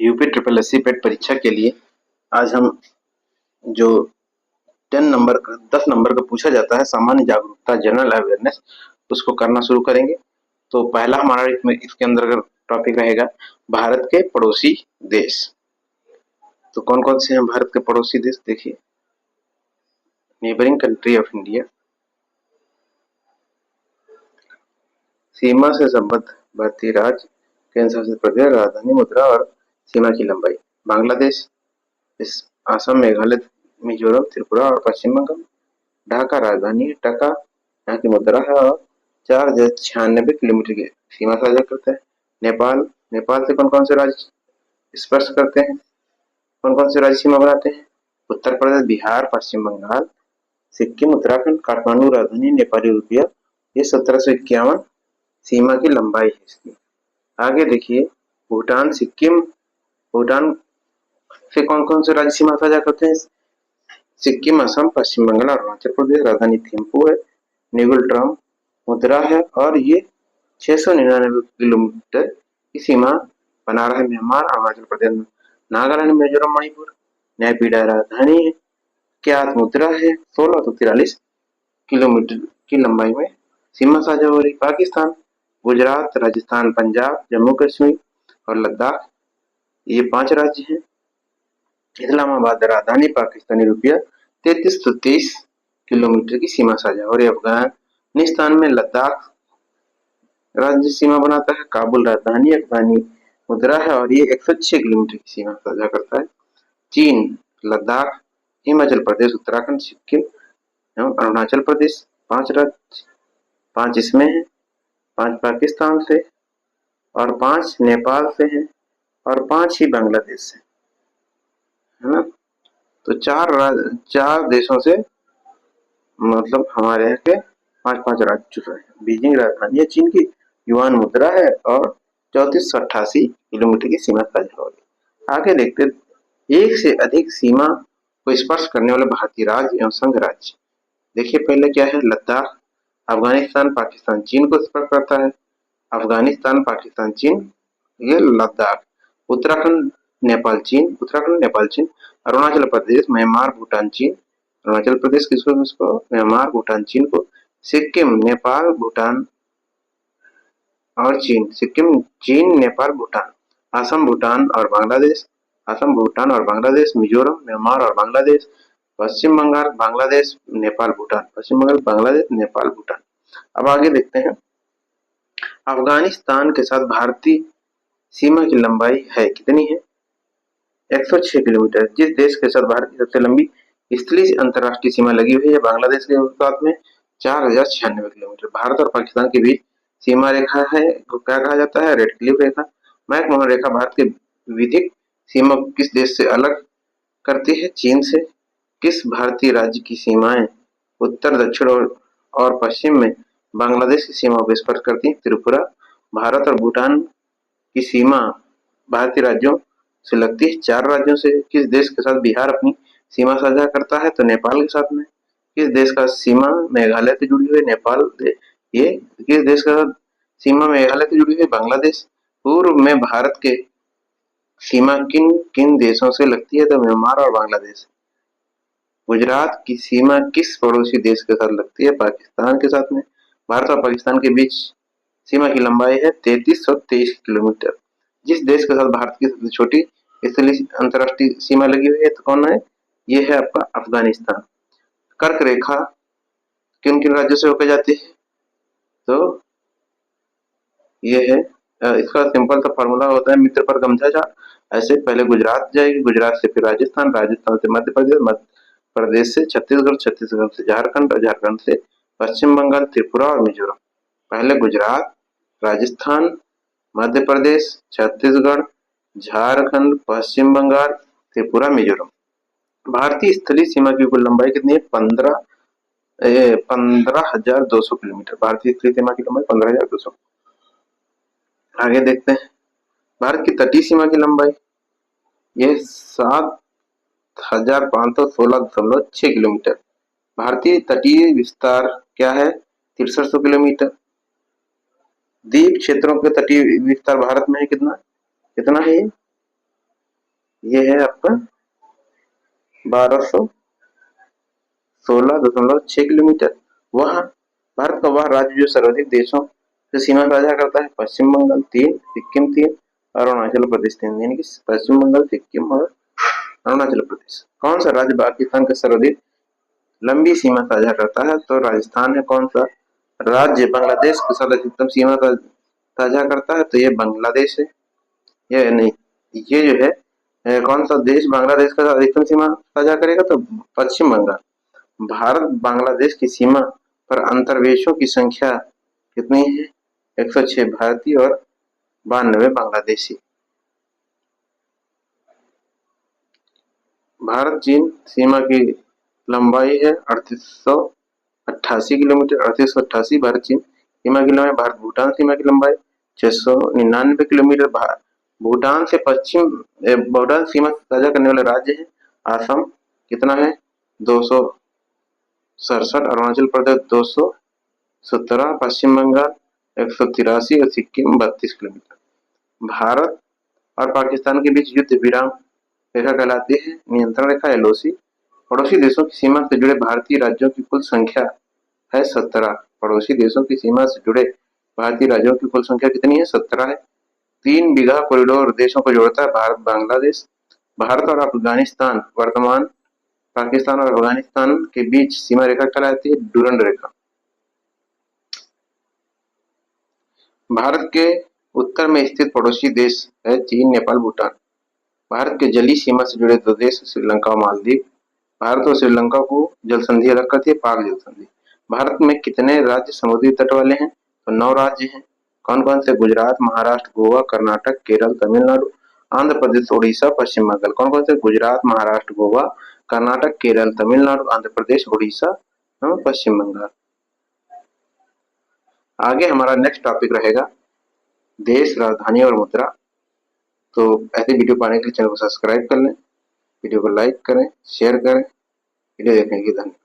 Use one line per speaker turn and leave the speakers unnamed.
UP triple SC पेट परीक्षा के लिए आज हम जो 10 नंबर का पूछा जाता है सामान्य जागरूकता जनरल अवेयरनेस उसको करना शुरू करेंगे। तो पहला हमारा इसके अंदर अगर टॉपिक रहेगा भारत के पड़ोसी देश। तो कौन कौन से हैं भारत के पड़ोसी देश? देखिए, नेबरिंग कंट्री ऑफ इंडिया, सीमा से संबद्ध भारतीय राज्य, केंद्र शासित प्रदेश, राजधानी, मुद्रा और सीमा की लंबाई। बांग्लादेश, इस असम, मेघालय, मिजोरम, त्रिपुरा और पश्चिम बंगाल। ढाका राजधानी है, ढाका यहाँ की मुद्रा है और 4,96 किलोमीटर की सीमा साझा करता है। नेपाल, नेपाल से कौन कौन से राज्य स्पर्श करते हैं, कौन कौन से राज्य सीमा बनाते हैं? उत्तर प्रदेश, बिहार, पश्चिम बंगाल, सिक्किम, उत्तराखंड। काठमांडू राजधानी, नेपाली रुपया। ये 1751 सीमा की लंबाई है इसकी। आगे देखिए, भूटान, सिक्किम, भूटान से कौन कौन से राज्य सीमा साझा करते हैं? सिक्किम, असम, पश्चिम बंगाल, अरुणाचल प्रदेश। राजधानी थिम्पू है, निगुल मुद्रा है और ये 699 किलोमीटर की सीमा बना रहा है। म्यांमार, अरुणाचल प्रदेश, नागालैंड, मिजोरम, मणिपुर। न्यायपीड़ा राजधानी है, क्यात मुद्रा है, 1643 किलोमीटर की लंबाई में सीमा साझा हो रही। पाकिस्तान, गुजरात, राजस्थान, पंजाब, जम्मू कश्मीर और लद्दाख, ये 5 राज्य हैं। इस्लामाबाद राजधानी, पाकिस्तानी रुपया, 3323 किलोमीटर की सीमा साझा हो रही। अफगानिस्तान में लद्दाख राज्य सीमा बनाता है। काबुल राजधानी, अफगानी मुद्रा है और ये 106 किलोमीटर की सीमा साझा करता है। चीन, लद्दाख, हिमाचल प्रदेश, उत्तराखंड, सिक्किम एवं अरुणाचल प्रदेश, 5 राज्य, 5 इसमें है, 5 पाकिस्तान से और 5 नेपाल से हैं और 5 ही बांग्लादेश से, है ना। तो 4 देशों से मतलब हमारे यहाँ के 5 राज्य जुड़ रहे हैं। बीजिंग राजधानी है चीन की, युआन मुद्रा है और 3488 किलोमीटर की सीमा साझा होगी। आगे देखते, एक से अधिक सीमा को स्पर्श करने वाले भारतीय राज्य एवं संघ राज्य। देखिए पहले क्या है, लद्दाख, अफगानिस्तान, पाकिस्तान, चीन को स्पर्श करता है। अफगानिस्तान, पाकिस्तान, चीन, ये लद्दाख। उत्तराखंड, नेपाल, चीन, उत्तराखंड, नेपाल, चीन। अरुणाचल प्रदेश, म्यांमार, भूटान, चीन। अरुणाचल प्रदेश किसको? म्यांमार, भूटान, चीन को। सिक्किम, नेपाल, भूटान और चीन। सिक्किम, चीन, नेपाल, भूटान। असम, भूटान और बांग्लादेश, असम, भूटान और बांग्लादेश। मिजोरम, म्यांमार और बांग्लादेश। पश्चिम बंगाल, बांग्लादेश, नेपाल, भूटान। पश्चिम बंगाल, बांग्लादेश, नेपाल, भूटान। अब आगे देखते हैं, अफगानिस्तान के साथ भारतीय सीमा की लंबाई है कितनी है? 106 किलोमीटर। जिस देश के साथ भारत की सबसे लंबी स्थलीय अंतरराष्ट्रीय सीमा लगी हुई है, बांग्लादेश के साथ में 4096 किलोमीटर। भारत और पाकिस्तान के बीच सीमा रेखा है, क्या कहा जाता है? रेड क्लिफ रेखा। मैकमोहन रेखा भारत के विधिक सीमा को किस देश से अलग करती है? चीन से। किस भारतीय राज्य की सीमाएं उत्तर, दक्षिण और पश्चिम में बांग्लादेश की सीमा को स्पर्श करती है? त्रिपुरा। भारत और भूटान की सीमा भारतीय राज्यों से लगती है 4 राज्यों से। किस देश के साथ बिहार अपनी सीमा साझा करता है? तो नेपाल के साथ में। किस देश का सीमा मेघालय से जुड़ी हुई है? नेपाल। ये किस देश का सीमा मेघालय से जुड़ी हुई है? बांग्लादेश। पूर्व में भारत के सीमा किन किन देशों से लगती है? तो म्यांमार और बांग्लादेश। गुजरात की सीमा किस पड़ोसी देश के साथ लगती है? पाकिस्तान के साथ में। भारत और पाकिस्तान के बीच सीमा की लंबाई है 3323 किलोमीटर। जिस देश के साथ भारत की सबसे छोटी स्थलीय अंतरराष्ट्रीय सीमा लगी हुई है तो कौन है? ये है आपका अफगानिस्तान। कर्क रेखा किन किन राज्यों से होकर जाती है? तो ये है, इसका सिंपल सा फॉर्मूला होता है मित्र पर गमछा चाट। ऐसे पहले गुजरात जाएगी, गुजरात से फिर राजस्थान, राजस्थान से मध्य प्रदेश, मध्य प्रदेश से छत्तीसगढ़, छत्तीसगढ़ से झारखंड और झारखंड से पश्चिम बंगाल, त्रिपुरा और मिजोरम। पहले गुजरात, राजस्थान, मध्य प्रदेश, छत्तीसगढ़, झारखंड, पश्चिम बंगाल, त्रिपुरा, मिजोरम। भारतीय स्थलीय सीमा की कुल लंबाई कितनी है? 15,200 किलोमीटर। भारतीय स्थलीय सीमा की लंबाई 15,200। आगे देखते हैं, भारत की तटीय सीमा की लंबाई यह 7,516.6 किलोमीटर। भारतीय तटीय विस्तार क्या है? 6300 किलोमीटर। द्वीप क्षेत्रों के तटीय विस्तार भारत में है कितना? कितना है ये? ये है आपका 1216.6 किलोमीटर। वह भारत का वह राज्य जो सर्वाधिक देशों से सीमा साझा करता है, पश्चिम बंगाल 3, सिक्किम 3, अरुणाचल प्रदेश 3, यानी कि पश्चिम बंगाल, सिक्किम और अरुणाचल प्रदेश। कौन सा राज्य पाकिस्तान के सर्वाधिक लंबी सीमा साझा करता है? तो राजस्थान है। कौन सा राज्य बांग्लादेश के साथ अधिकतम सीमा साझा करता है? तो ये बांग्लादेश है। ये नहीं, ये जो है कौन सा देश बांग्लादेश का अधिकतम सीमा साझा करेगा? तो पश्चिम बंगाल। भारत बांग्लादेश की सीमा पर अंतर्वेशों की संख्या कितनी है? 106 भारतीय और 92 बांग्लादेशी। भारत चीन सीमा की लंबाई है 3888 किलोमीटर। 3888 भारत चीन सीमा की लंबाई। भारत भूटान सीमा की लंबाई 699 किलोमीटर। भूटान से भूटान सीमा साझा करने वाला राज्य है असम। कितना है? 267। अरुणाचल प्रदेश 217। पश्चिम बंगाल 183 और सिक्किम 32 किलोमीटर। भारत और पाकिस्तान के बीच युद्ध विराम रेखा कहलाती है नियंत्रण रेखा एलओसी। पड़ोसी देशों की सीमा से जुड़े भारतीय राज्यों की कुल संख्या है 17। पड़ोसी देशों की सीमा से जुड़े भारतीय राज्यों की कुल संख्या कितनी है? 17 है। 3 बीघा कॉरिडोर देशों को जोड़ता है भारत बांग्लादेश। भारत और अफगानिस्तान वर्तमान पाकिस्तान और अफगानिस्तान के बीच सीमा रेखा कहलाती है डूरंड रेखा। भारत के उत्तर में स्थित पड़ोसी देश है चीन, नेपाल, भूटान। भारत के जलीय सीमा से जुड़े 2 देश श्रीलंका और मालदीव। भारत और श्रीलंका को जल संधि अलग करती है, पाक जल संधि। भारत में कितने राज्य समुद्री तट वाले हैं? तो 9 राज्य हैं। कौन कौन से? गुजरात, महाराष्ट्र, गोवा, कर्नाटक, केरल, तमिलनाडु, आंध्र प्रदेश, उड़ीसा, पश्चिम बंगाल। कौन कौन से? गुजरात, महाराष्ट्र, गोवा, कर्नाटक, केरल, तमिलनाडु, आंध्र प्रदेश, उड़ीसा और पश्चिम बंगाल। आगे हमारा नेक्स्ट टॉपिक रहेगा देश, राजधानी और मुद्रा। तो ऐसे वीडियो पाने के लिए चैनल को सब्सक्राइब कर लें, वीडियो को लाइक करें, शेयर करें। वीडियो देखने के लिए धन्यवाद।